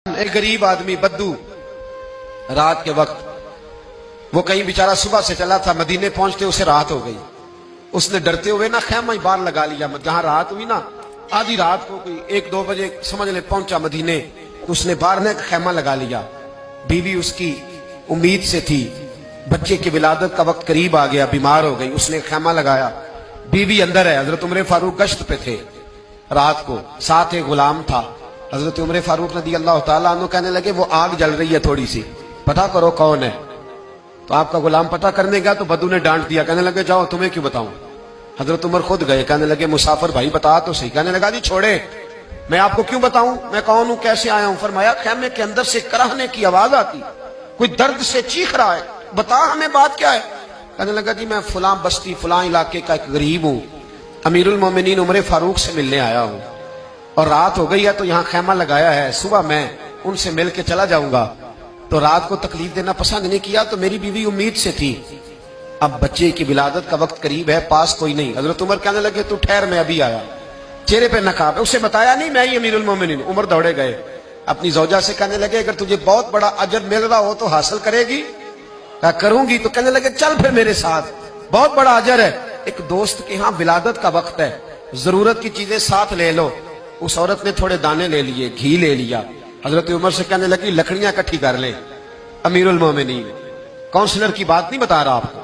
ایک غریب آدمی بدو رات کے وقت وہ کہیں بیچارہ صبح سے چلا تھا، مدینے پہنچتے اسے رات ہو گئی. اس نے ڈرتے ہوئے نا خیمہ ہی باہر لگا لیا. جہاں رات ہوئی نا آدھی رات کو کوئی 1-2 بجے سمجھ لے پہنچا مدینے تو اس نے باہر نے خیمہ لگا لیا. بیوی اس کی امید سے تھی، بچے کی ولادت کا وقت قریب آ گیا، بیمار ہو گئی. اس نے خیمہ لگایا، بیوی اندر ہے. حضرت عمر فاروق گشت پہ تھے رات کو، ساتھ ایک غلام تھا. حضرت عمر فاروق رضی اللہ تعالیٰ عنہ کہنے لگے وہ آگ جل رہی ہے تھوڑی سی، پتہ کرو کون ہے. تو آپ کا غلام پتہ کرنے گیا تو بدو نے ڈانٹ دیا، کہنے لگے جاؤ تمہیں کیوں بتاؤں. حضرت عمر خود گئے، کہنے لگے مسافر بھائی بتا تو صحیح. کہنے لگا جی چھوڑے، میں آپ کو کیوں بتاؤں، میں کون ہوں، کیسے آیا ہوں. فرمایا خیمے کے اندر سے کراہنے کی آواز آتی، کوئی درد سے چیخ رہا ہے، بتا ہمیں بات کیا ہے. کہنے لگا جی میں فلاں بستی فلاں علاقے کا ایک غریب ہوں، امیر المومنین عمر فاروق سے ملنے آیا ہوں، اور رات ہو گئی ہے تو یہاں خیمہ لگایا ہے، صبح میں ان سے مل کے چلا جاؤں گا. تو رات کو تکلیف دینا پسند نہیں کیا، تو میری بیوی امید سے تھی، اب بچے کی ولادت کا وقت قریب ہے، پاس کوئی نہیں. حضرت عمر کہنے لگے تو ٹھہر میں ابھی آیا. چہرے پہ نقاب ہے، اسے بتایا نہیں میں ہی امیر المومنین. عمر دوڑے گئے، اپنی زوجہ سے کہنے لگے اگر تجھے بہت بڑا اجر مل رہا ہو تو حاصل کرے گی. کہا کروں گی. تو کہنے لگے چل پھر میرے ساتھ، بہت بڑا اجر ہے. ایک دوست کے ہاں ولادت کا وقت ہے، ضرورت کی چیزیں ساتھ لے لو. اس عورت نے تھوڑے دانے لے لیے، گھی لے لیا. حضرت عمر سے کہنے لگی لکڑیاں اکٹھی کر لیں. امیر المومنین کونسلر کی بات نہیں بتا رہا آپ کو،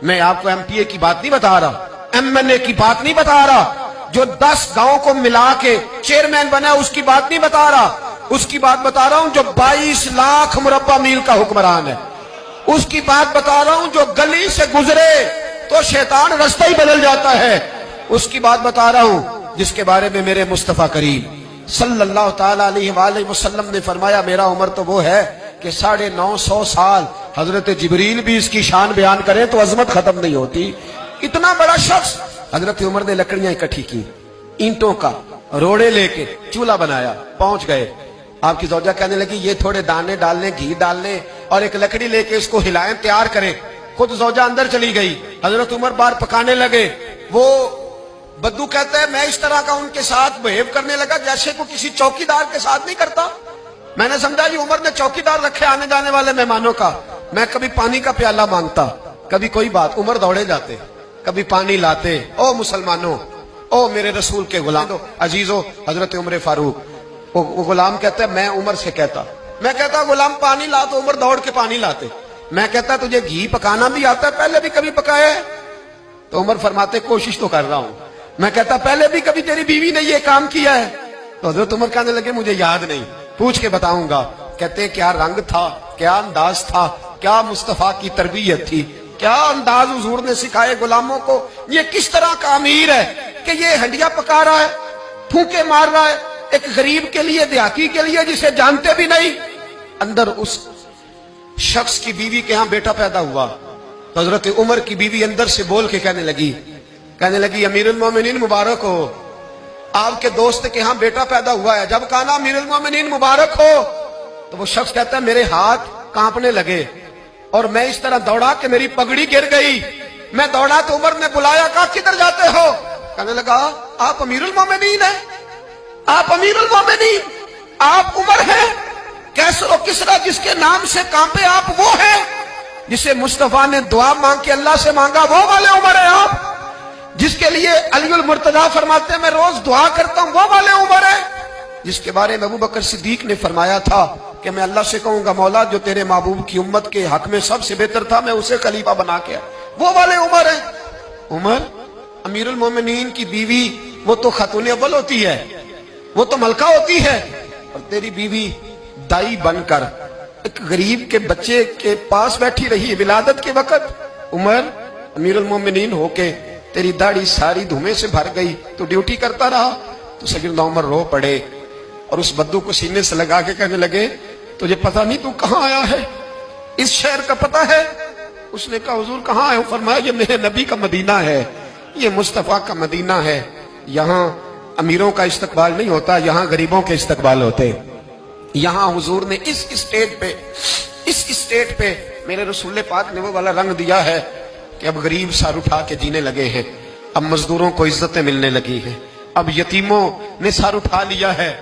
میں آپ کو ایم پی اے کی بات نہیں بتا رہا، ایم این اے کی بات نہیں بتا رہا، جو 10 گاؤں کو ملا کے چیئرمین بنا اس کی بات نہیں بتا رہا، اس کی بات بتا رہا ہوں جو 22 لاکھ مربع میل کا حکمران ہے. اس کی بات بتا رہا ہوں جو گلی سے گزرے تو شیطان رستہ ہی بدل جاتا ہے. اس کی بات بتا رہا ہوں جس کے بارے میں میرے مصطفیٰ کریم صلی اللہ تعالی علیہ وآلہ وسلم نے فرمایا میرا عمر تو وہ ہے کہ 950 سال حضرت جبریل بھی اس کی شان بیان کریں تو عظمت ختم نہیں ہوتی. اتنا بڑا شخص. حضرت عمر نے لکڑیاں اکٹھی کی، اینٹوں کا روڑے لے کے چولہا بنایا، پہنچ گئے. آپ کی زوجہ کہنے لگی یہ تھوڑے دانے ڈالنے، گھی ڈالنے اور ایک لکڑی لے کے اس کو ہلائیں، تیار کریں. خود زوجہ اندر چلی گئی، حضرت عمر باہر پکانے لگے. وہ بدو کہتا ہے میں اس طرح کا ان کے ساتھ بہیو کرنے لگا جیسے کو کسی چوکیدار کے ساتھ نہیں کرتا. میں نے سمجھا جی عمر نے چوکیدار رکھے آنے جانے والے مہمانوں کا. میں کبھی پانی کا پیالہ مانگتا، کبھی کوئی بات، عمر دوڑے جاتے، کبھی پانی لاتے. او مسلمانوں، او میرے رسول کے غلام عزیزو. حضرت عمر فاروق وہ غلام کہتا ہے میں عمر سے کہتا، میں کہتا غلام پانی لا تو عمر دوڑ کے پانی لاتے. میں کہتا تجھے گھی پکانا بھی آتا ہے، پہلے بھی کبھی پکایا ہے؟ تو عمر فرماتے کوشش تو کر رہا ہوں. میں کہتا پہلے بھی کبھی تیری بیوی نے یہ کام کیا ہے؟ تو حضرت عمر کہنے لگے مجھے یاد نہیں، پوچھ کے بتاؤں گا. کہتے کیا رنگ تھا، کیا انداز تھا، کیا مصطفیٰ کی تربیت تھی، کیا انداز حضور نے سکھائے غلاموں کو. یہ کس طرح کا امیر ہے کہ یہ ہنڈیا پکا رہا ہے، پھونکے مار رہا ہے ایک غریب کے لیے، دیہاتی کے لیے جسے جانتے بھی نہیں. اندر اس شخص کی بیوی کے ہاں بیٹا پیدا ہوا تو حضرت عمر کی بیوی اندر سے بول کے کہنے لگی امیر المومنین مبارک ہو، آپ کے دوست کے ہاں بیٹا پیدا ہوا ہے. جب کہا نا امیر المومنین مبارک ہو تو وہ شخص کہتا ہے میرے ہاتھ کانپنے لگے اور میں اس طرح دوڑا کہ میری پگڑی گر گئی. میں دوڑا تو عمر نے بلایا، کہا کدھر جاتے ہو؟ کہنے لگا آپ امیر المومنین ہیں، آپ امیر المومنین، آپ عمر ہیں. کیسر و کسرا جس کے نام سے کانپے آپ وہ ہیں جسے مصطفیٰ نے دعا مانگ کے اللہ سے مانگا، وہ والے عمر ہیں آپ. جس کے لیے علی المرتضیٰ فرماتے ہیں میں روز دعا کرتا ہوں، وہ والے عمر ہیں. جس کے بارے میں ابو بکر صدیق نے فرمایا تھا کہ میں اللہ سے کہوں گا مولا جو تیرے محبوب کی امت کے حق میں سب سے بہتر تھا میں اسے خلیفہ بنا کے، وہ والے عمر ہیں. عمر امیر المومنین کی بیوی وہ تو خاتون اول ہوتی ہے، وہ تو ملکہ ہوتی ہے، اور تیری بیوی دائی بن کر ایک غریب کے بچے کے پاس بیٹھی رہی ولادت کے وقت. عمر امیر المومنین ہو کے تیری داڑھی ساری دھومے سے بھر گئی، تو ڈیوٹی کرتا رہا. تو سیدنا عمر رو پڑے اور اس بدو کو سینے سے لگا کے کہنے لگے تجھے پتہ نہیں تو کہاں آیا ہے، اس شہر کا پتہ ہے؟ اس نے کہا حضور کہاں ہے؟ فرمایا یہ میرے نبی کا مدینہ ہے، یہ مصطفیٰ کا مدینہ ہے. یہاں امیروں کا استقبال نہیں ہوتا، یہاں غریبوں کے استقبال ہوتے. یہاں حضور نے اس اسٹیٹ پہ میرے رسول پاک نے وہ والا رنگ دیا ہے کہ اب غریب سر اٹھا کے جینے لگے ہیں، اب مزدوروں کو عزتیں ملنے لگی ہیں، اب یتیموں نے سر اٹھا لیا ہے.